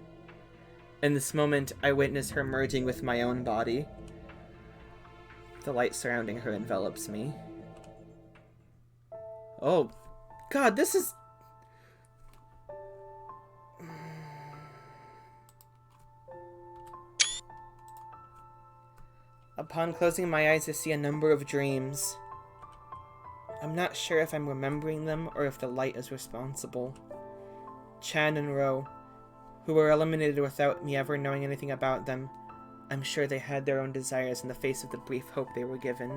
In this moment, I witness her merging with my own body. The light surrounding her envelops me. Oh, God, this is... Upon closing my eyes, I see a number of dreams. I'm not sure if I'm remembering them or if the light is responsible. Chan and Ro, who were eliminated without me ever knowing anything about them, I'm sure they had their own desires in the face of the brief hope they were given.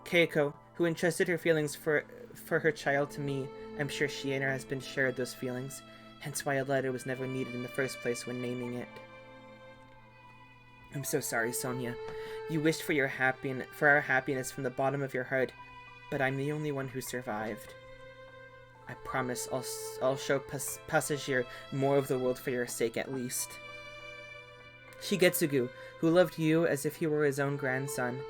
Keiko, who entrusted her feelings for her child to me, I'm sure she and her husband shared those feelings, hence why a letter was never needed in the first place when naming it. I'm so sorry, Sonia. You wished for our happiness from the bottom of your heart, but I'm the only one who survived. I promise I'll show Passagier more of the world for your sake at least. Shigetsugu, who loved you as if he were his own grandson.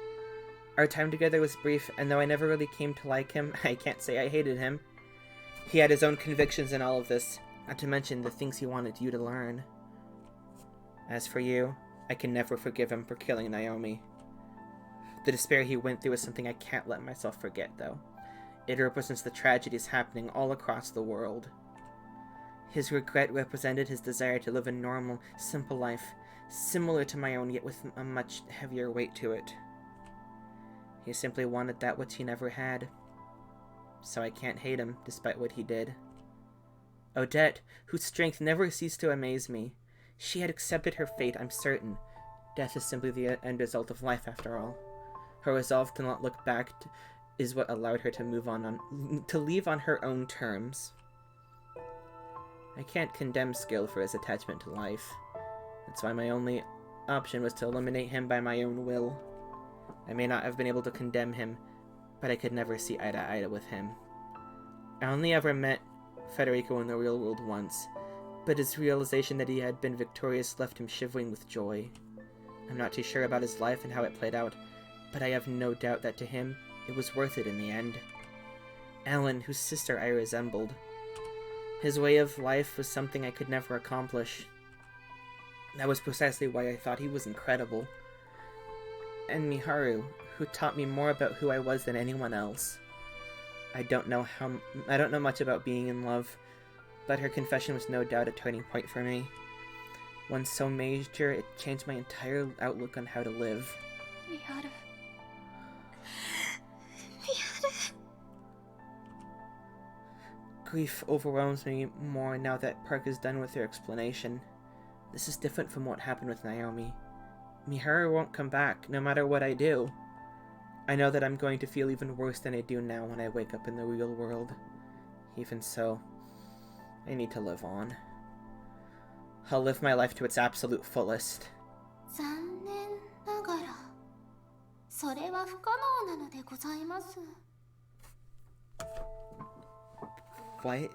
Our time together was brief, and though I never really came to like him, I can't say I hated him. He had his own convictions in all of this, not to mention the things he wanted you to learn. As for you, I can never forgive him for killing Naomi. The despair he went through is something I can't let myself forget, though. It represents the tragedies happening all across the world. His regret represented his desire to live a normal, simple life, similar to my own, yet with a much heavier weight to it. He simply wanted that which he never had. So I can't hate him, despite what he did. Odette, whose strength never ceased to amaze me. She had accepted her fate, I'm certain. Death is simply the end result of life, after all. Her resolve to not look back is what allowed her to to leave on her own terms. I can't condemn Skill for his attachment to life. That's why my only option was to eliminate him by my own will. I may not have been able to condemn him, but I could never see eye to eye with him. I only ever met Federico in the real world once, but his realization that he had been victorious left him shivering with joy. I'm not too sure about his life and how it played out, but I have no doubt that to him, it was worth it in the end. Ellen, whose sister I resembled. His way of life was something I could never accomplish. That was precisely why I thought he was incredible. And Miharu, who taught me more about who I was than anyone else. I don't know much about being in love, but her confession was no doubt a turning point for me. One so major, it changed my entire outlook on how to live. Miharu. Grief overwhelms me more now that Park is done with her explanation. This is different from what happened with Naomi. Miharu won't come back, no matter what I do. I know that I'm going to feel even worse than I do now when I wake up in the real world. Even so, I need to live on. I'll live my life to its absolute fullest. 残念ながら、それは不可能なのでございます。 What? What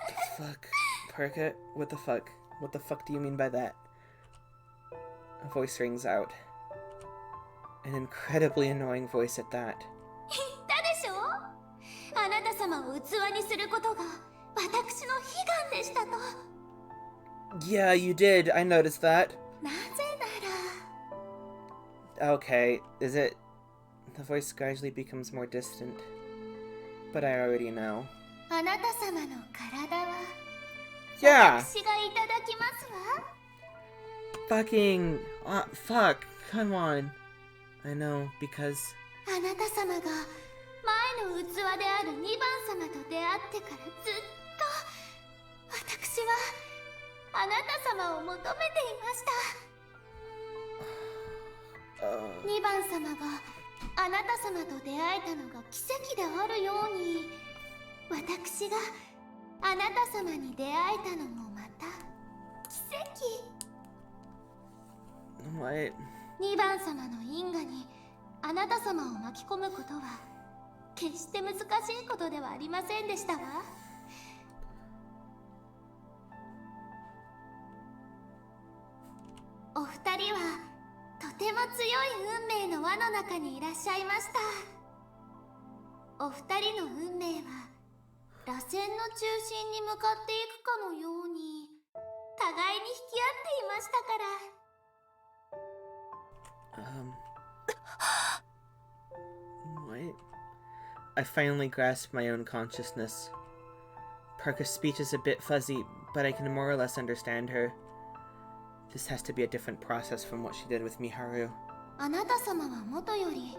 the fuck? Parka? What the fuck? What the fuck do you mean by that? A voice rings out. An incredibly annoying voice at that. 言ったでしょ？あなた様を器にすることが私の悲願でしたと。 Yeah, you did. I noticed that. なぜなら。 Okay, is it... The voice gradually becomes more distant. But I already know. あなた様の体は Yeah! 私がいただきますわ。 Fucking... fuck. Come on. I know, because... あなた様が前の器である2番様と出会ってからずっと私はあなた様を求めていました。2番様があなた様と出会えたのが奇跡であるように、私があなた様に出会えたのもまた奇跡。 What? 2番様の因果にあなた様を巻き込むことは決して難しいことではありませんでしたわ。お二人はとても強い運命の輪の中にいらっしゃいました。お二人の運命は螺旋の中心に向かっていくかのように互いに引き合っていましたから。 What? I finally grasp my own consciousness. Parka's speech is a bit fuzzy, but I can more or less understand her. This has to be a different process from what she did with Miharu. あなた様はもとより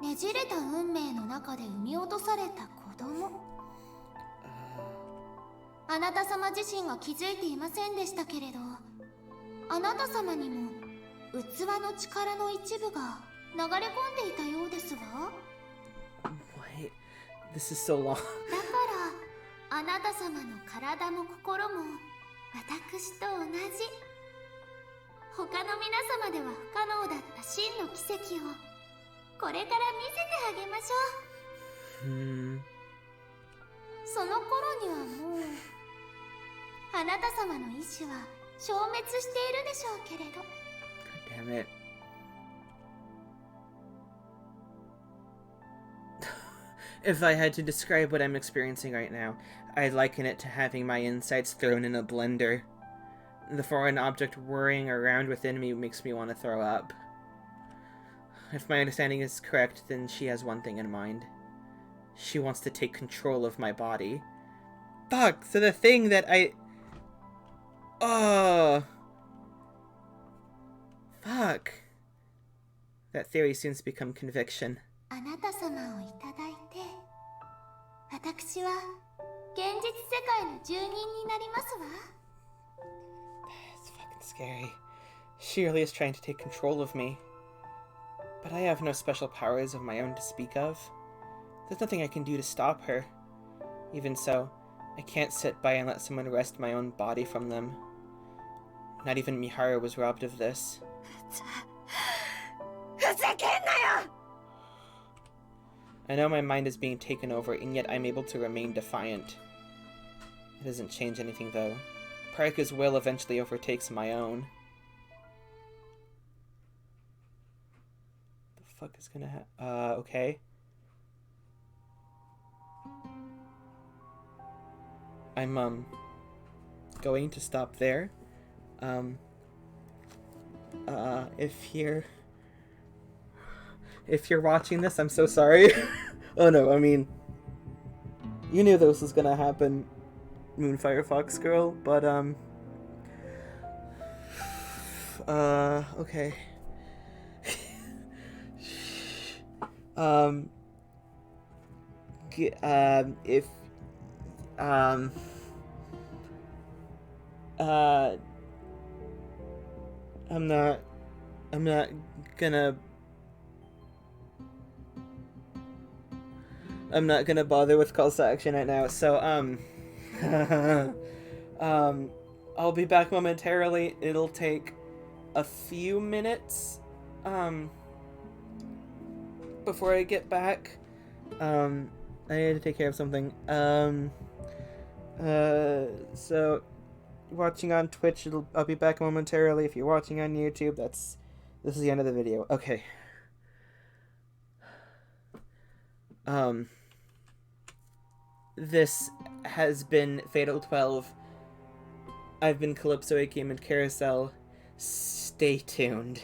ねじれた運命の中で産み落とされた子供。あなた様自身は気づいていませんでしたけれど、あなた様にも器の力の一部が流れ込んでいたようですわ。 What? This is so long. だからあなた様の体も心も私と同じ。他の皆様では不可能だった真の奇跡をこれから見せてあげましょう。その頃にはもうあなた様の意志は消滅しているでしょうけれど。 God damn it. If I had to describe what I'm experiencing right now, I'd liken it to having my insides thrown in a blender. The foreign object whirring around within me makes me want to throw up. If my understanding is correct, then she has one thing in mind. She wants to take control of my body. Fuck, so the thing that Oh! Fuck. That theory seems to become conviction. あなた様をいただいて、私は現実世界の住人になりますわ。It's fucking scary. She really is trying to take control of me. But I have no special powers of my own to speak of. There's nothing I can do to stop her. Even so, I can't sit by and let someone wrest my own body from them. Not even Miharu was robbed of this. I know my mind is being taken over, and yet I'm able to remain defiant. It doesn't change anything, though. Parika's will eventually overtakes my own. The fuck is gonna okay. I'm, going to stop there. If you're watching this, I'm so sorry. Oh no, I mean, you knew this was gonna happen, Moonfire Fox Girl, but, okay. If, I'm not gonna bother with calls to action right now, so, I'll be back momentarily. It'll take a few minutes, before I get back. I need to take care of something. So, watching on Twitch, I'll be back momentarily. If you're watching on YouTube, this is the end of the video. Okay. This has been Fatal 12. I've been Calypso, a Game and Carousel. Stay tuned.